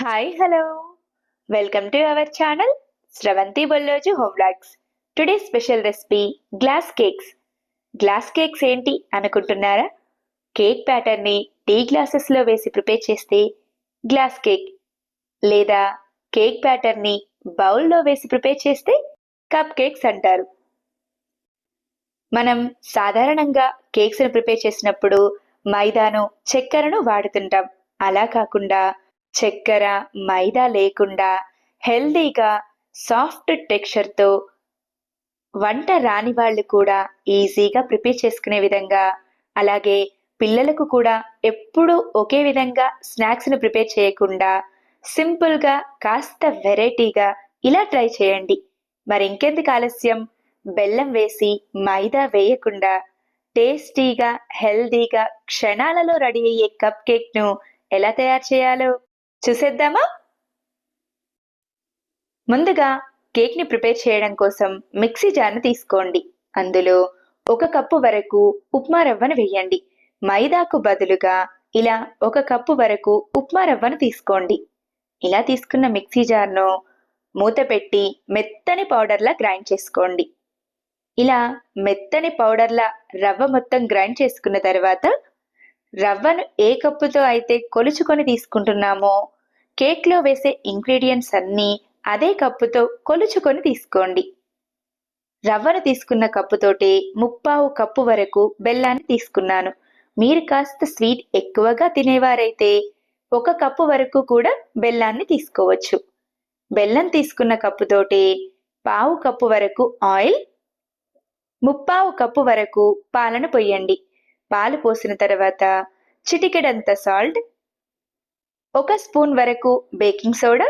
Hi, hello. Welcome to our channel Sravanti Bolloju Home Vlogs. Today's special recipe glass cakes. Glass cakes ఏంటి అనుకుంటున్నారా? Cake pattern ని tea glasses లో వేసి prepare చేస్తే glass cake, లేదా cake pattern ని బౌల్లో వేసి ప్రిపేర్ చేస్తే కప్ కేక్స్ అంటారు. మనం సాధారణంగా కేక్స్ ను ప్రిపేర్ చేసినప్పుడు మైదాను, చక్కెరను వాడుతుంటాం. అలా కాకుండా చక్కెర, మైదా లేకుండా హెల్దీగా సాఫ్ట్ టెక్స్చర్తో వంట రాని వాళ్ళు కూడా ఈజీగా ప్రిపేర్ చేసుకునే విధంగా, అలాగే పిల్లలకు కూడా ఎప్పుడూ ఒకే విధంగా స్నాక్స్ను ప్రిపేర్ చేయకుండా సింపుల్గా కాస్త వెరైటీగా ఇలా ట్రై చేయండి. మరి ఇంకెందుకు ఆలస్యం, బెల్లం వేసి మైదా వేయకుండా టేస్టీగా, హెల్దీగా క్షణాలలో రెడీ అయ్యే కప్ కేక్ను ఎలా తయారు చేయాలో చూసేద్దామా? ముందుగా కేక్ ని ప్రిపేర్ చేయడం కోసం మిక్సీ జార్ను తీసుకోండి. అందులో 1 కప్పు వరకు ఉప్మా రవ్వను వేయండి. మైదాకు బదులుగా ఇలా 1 కప్పు వరకు ఉప్మా రవ్వను తీసుకోండి. ఇలా తీసుకున్న మిక్సీ జార్ను మూత పెట్టి మెత్తని పౌడర్లా గ్రైండ్ చేసుకోండి. ఇలా మెత్తని పౌడర్లా రవ్వ మొత్తం గ్రైండ్ చేసుకున్న తర్వాత రవ్వను ఏ కప్పుతో అయితే కొలుచుకొని తీసుకుంటున్నామో కేక్లో వేసే ఇంగ్రీడియంట్స్ అన్నీ అదే కప్పుతో కొలుచుకొని తీసుకోండి. రవ్వను తీసుకున్న కప్పుతోటి 3/4 కప్పు వరకు బెల్లాన్ని తీసుకున్నాను. మీరు కాస్త స్వీట్ ఎక్కువగా తినేవారైతే 1 కప్పు వరకు కూడా బెల్లాన్ని తీసుకోవచ్చు. బెల్లం తీసుకున్న కప్పుతోటి 1/4 కప్పు వరకు ఆయిల్, 3/4 కప్పు వరకు పాలను పొయ్యండి. పాలు పోసిన తర్వాత చిటికెడంత సాల్ట్, 1 స్పూన్ వరకు బేకింగ్ సోడా,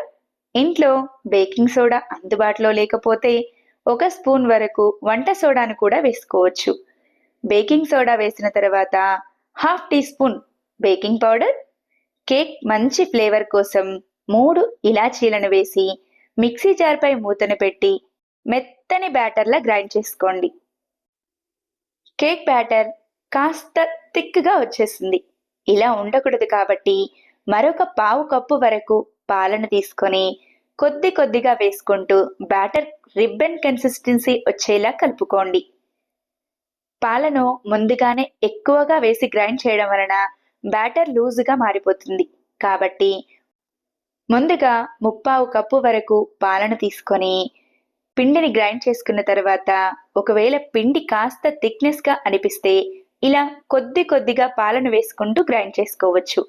ఇంట్లో బేకింగ్ సోడా అందుబాటులో లేకపోతే 1 స్పూన్ వరకు వంట సోడాను కూడా వేసుకోవచ్చు. బేకింగ్ సోడా వేసిన తర్వాత 1/2 teaspoon baking powder, cake మంచి ఫ్లేవర్ కోసం 3 ఇలాచీలను వేసి మిక్సీ జార్పై మూతను పెట్టి మెత్తని బ్యాటర్లా గ్రైండ్ చేసుకోండి. కేక్ బ్యాటర్ కాస్త థిక్గా వచ్చేసింది. ఇలా ఉండకూడదు కాబట్టి మరొక 1/4 కప్పు వరకు పాలను తీసుకొని కొద్ది కొద్దిగా వేసుకుంటూ బ్యాటర్ రిబ్బన్ కన్సిస్టెన్సీ వచ్చేలా కలుపుకోండి. పాలను ముందుగానే ఎక్కువగా వేసి గ్రైండ్ చేయడం వలన బ్యాటర్ లూజుగా మారిపోతుంది. కాబట్టి ముందుగా 3/4 కప్పు వరకు పాలను తీసుకొని పిండిని గ్రైండ్ చేసుకున్న తర్వాత ఒకవేళ పిండి కాస్త థిక్నెస్గా అనిపిస్తే ఇలా కొద్ది కొద్దిగా పాలను వేసుకుంటూ గ్రైండ్ చేసుకోవచ్చు.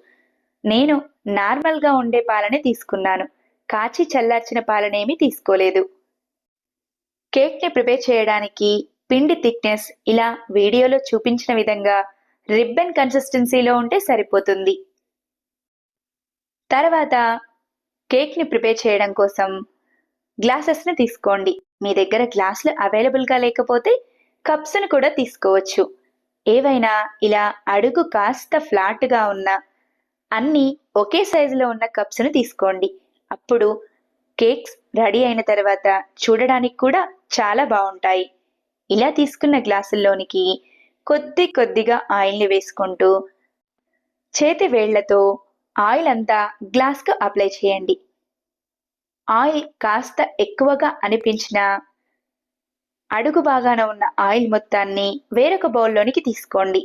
నేను నార్మల్గా ఉండే పాలనే తీసుకున్నాను. కాచి చల్లార్చిన పాలనేమీ తీసుకోలేదు. కేక్ని ప్రిపేర్ చేయడానికి పిండి థిక్నెస్ ఇలా వీడియోలో చూపించిన విధంగా రిబ్బన్ కన్సిస్టెన్సీలో ఉంటే సరిపోతుంది. తర్వాత కేక్ని ప్రిపేర్ చేయడం కోసం గ్లాసెస్ని తీసుకోండి. మీ దగ్గర గ్లాసులు అవైలబుల్గా లేకపోతే కప్స్ను కూడా తీసుకోవచ్చు. ఏవైనా ఇలా అడుగు కాస్త ఫ్లాట్గా ఉన్న అన్నీ ఒకే సైజులో ఉన్న కప్స్ను తీసుకోండి. అప్పుడు కేక్స్ రెడీ అయిన తర్వాత చూడడానికి కూడా చాలా బాగుంటాయి. ఇలా తీసుకున్న గ్లాసుల్లోనికి కొద్ది కొద్దిగా ఆయిల్ని వేసుకుంటూ చేతి వేళ్లతో ఆయిల్ అంతా గ్లాస్కు అప్లై చేయండి. ఆయిల్ కాస్త ఎక్కువగా అనిపించినా అడుగు భాగాన ఉన్న ఆయిల్ మొత్తాన్ని వేరొక బౌల్లోనికి తీసుకోండి.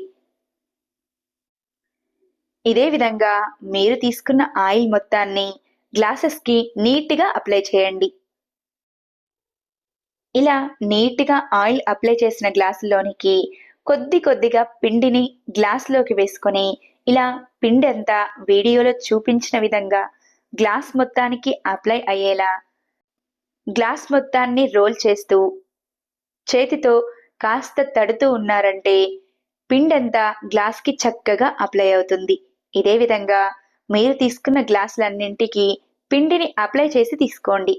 ఇదే విధంగా మీరు తీసుకున్న ఆయిల్ మొత్తాన్ని గ్లాసెస్కి నీట్గా అప్లై చేయండి. ఇలా నీట్గా ఆయిల్ అప్లై చేసిన గ్లాసులోనికి కొద్ది కొద్దిగా పిండిని గ్లాస్లోకి వేసుకొని ఇలా పిండి అంతా వీడియోలో చూపించిన విధంగా గ్లాస్ మొత్తానికి అప్లై అయ్యేలా గ్లాస్ మొత్తాన్ని రోల్ చేస్తూ చేతితో కాస్త తడుతూ ఉన్నారంటే పిండంతా గ్లాస్కి చక్కగా అప్లై అవుతుంది. ఇదే విధంగా మీరు తీసుకున్న గ్లాసులన్నింటికి పిండిని అప్లై చేసి తీసుకోండి.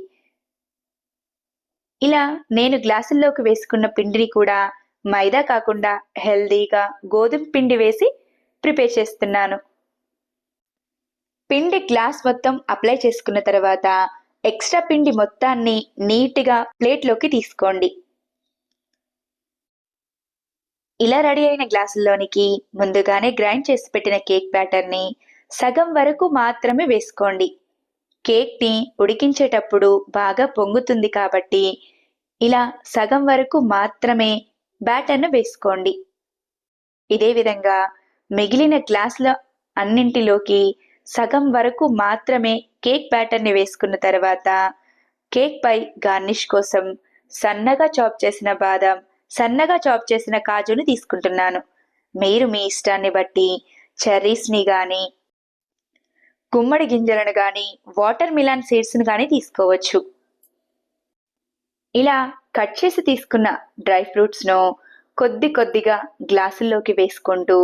ఇలా నేను గ్లాసుల్లోకి వేసుకున్న పిండిని కూడా మైదా కాకుండా హెల్దీగా గోధుమ పిండి వేసి ప్రిపేర్ చేస్తున్నాను. పిండి గ్లాస్ మొత్తం అప్లై చేసుకున్న తర్వాత ఎక్స్ట్రా పిండి మొత్తాన్ని నీట్గా ప్లేట్లోకి తీసుకోండి. ఇలా రెడీ అయిన గ్లాసుల్లోనికి ముందుగానే గ్రైండ్ చేసి పెట్టిన కేక్ బ్యాటర్ని సగం వరకు మాత్రమే వేసుకోండి. కేక్ని ఉడికించేటప్పుడు బాగా పొంగుతుంది కాబట్టి ఇలా సగం వరకు మాత్రమే బ్యాటర్ను వేసుకోండి. ఇదే విధంగా మిగిలిన గ్లాసుల అన్నింటిలోకి సగం వరకు మాత్రమే కేక్ బ్యాటర్ని వేసుకున్న తర్వాత కేక్ పై గార్నిష్ కోసం సన్నగా చాప్ చేసిన బాదం, సన్నగా చాప్ చేసిన కాజుని తీసుకుంటున్నాను. మీరు మీ ఇష్టాన్ని బట్టి చెర్రీస్ని గాని, గుమ్మడి గింజలను గాని, వాటర్ మిలాన్ సీడ్స్ని గాని తీసుకోవచ్చు. ఇలా కట్ చేసి తీసుకున్న డ్రై ఫ్రూట్స్ను కొద్ది కొద్దిగా గ్లాసుల్లోకి వేసుకుంటూ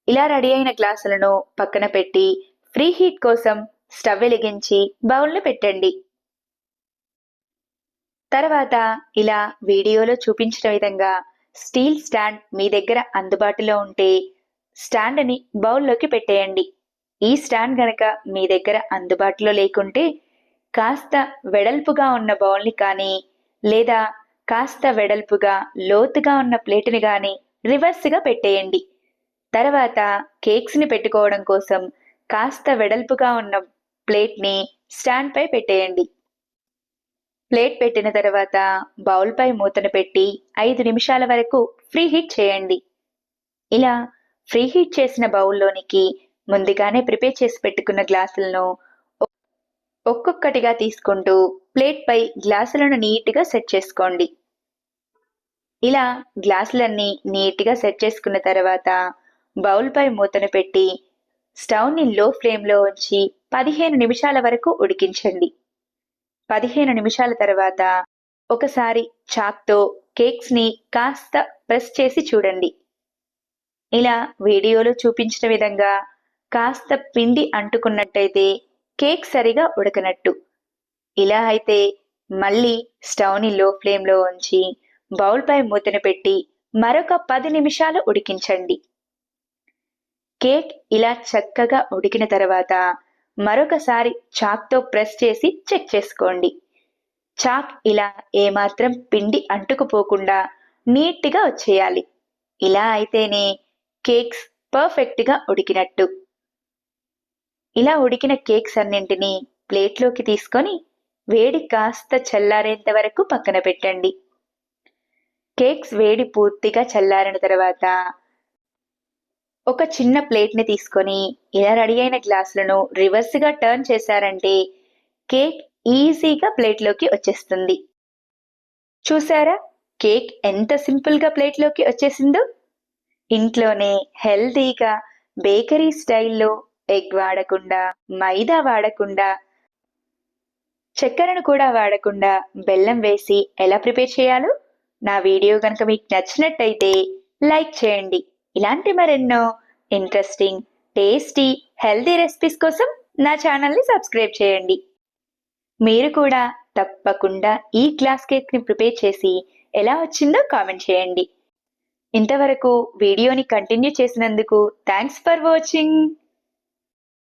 ఇలా రెడీ అయిన గ్లాసులను పక్కన పెట్టి ఫ్రీ హీట్ కోసం స్టవ్ వెలిగించి బౌల్లో పెట్టండి. తర్వాత ఇలా వీడియోలో చూపించిన విధంగా స్టీల్ స్టాండ్ మీ దగ్గర అందుబాటులో ఉంటే స్టాండ్ని బౌల్లోకి పెట్టేయండి. ఈ స్టాండ్ గనక మీ దగ్గర అందుబాటులో లేకుంటే కాస్త వెడల్పుగా ఉన్న బౌల్ని కానీ లేదా కాస్త వెడల్పుగా లోతుగా ఉన్న ప్లేటుని కానీ రివర్స్గా పెట్టేయండి. తర్వాత కేక్స్ని పెట్టుకోవడం కోసం కాస్త వెడల్పుగా ఉన్న ప్లేట్ని స్టాండ్ పై పెట్టేయండి. ప్లేట్ పెట్టిన తర్వాత బౌల్పై మూతను పెట్టి 5 నిమిషాల వరకు ఫ్రీ హీట్ చేయండి. ఇలా ఫ్రీ హీట్ చేసిన బౌల్లోనికి ముందుగానే ప్రిపేర్ చేసి పెట్టుకున్న గ్లాసులను ఒక్కొక్కటిగా తీసుకుంటూ ప్లేట్పై గ్లాసులను నీట్గా సెట్ చేసుకోండి. ఇలా గ్లాసులన్నీ నీట్గా సెట్ చేసుకున్న తర్వాత బౌల్పై మూతను పెట్టి స్టవ్ని లో ఫ్లేమ్లో ఉంచి 15 నిమిషాల వరకు ఉడికించండి. 15 నిమిషాల తర్వాత ఒకసారి చాక్తో కేక్స్ని కాస్త ప్రెస్ చేసి చూడండి. ఇలా వీడియోలో చూపించిన విధంగా కాస్త పిండి అంటుకున్నట్టయితే కేక్ సరిగా ఉడకనట్టు. ఇలా అయితే మళ్ళీ స్టవ్ని లో ఫ్లేమ్లో ఉంచి బౌల్పై మూతను పెట్టి మరొక 10 నిమిషాలు ఉడికించండి. కేక్ ఇలా చక్కగా ఉడికిన తర్వాత మరొకసారి చాక్తో ప్రెస్ చేసి చెక్ చేసుకోండి. చాక్ ఇలా ఏమాత్రం పిండి అంటుకుపోకుండా నీట్గా వచ్చేయాలి. ఇలా అయితేనే కేక్స్ పర్ఫెక్ట్గా ఉడికినట్టు. ఇలా ఉడికిన కేక్స్ అన్నింటినీ ప్లేట్లోకి తీసుకొని వేడి కాస్త చల్లారేంత వరకు పక్కన పెట్టండి. కేక్స్ వేడి పూర్తిగా చల్లారిన తర్వాత ఒక చిన్న ప్లేట్ని తీసుకొని ఇలా రెడీ అయిన గ్లాసులను రివర్స్గా టర్న్ చేశారంటే కేక్ ఈజీగా ప్లేట్లోకి వచ్చేస్తుంది. చూసారా కేక్ ఎంత సింపుల్గా ప్లేట్లోకి వచ్చేసిందో? ఇంట్లోనే హెల్తీగా బేకరీ స్టైల్లో ఎగ్ వాడకుండా, మైదా వాడకుండా, చక్కెరను కూడా వాడకుండా బెల్లం వేసి ఎలా ప్రిపేర్ చేయాలో నా వీడియో కనుక మీకు నచ్చినట్టయితే లైక్ చేయండి. ఇలాంటి మరెన్నో ఇంట్రెస్టింగ్, టేస్టీ, హెల్తీ రెసిపీస్ కోసం నా ఛానల్ని సబ్స్క్రైబ్ చేయండి. మీరు కూడా తప్పకుండా ఈ గ్లాస్ కేక్ని ప్రిపేర్ చేసి ఎలా వచ్చిందో కామెంట్ చేయండి. ఇంతవరకు వీడియోని కంటిన్యూ చేసినందుకు థ్యాంక్స్ ఫర్ వాచింగ్.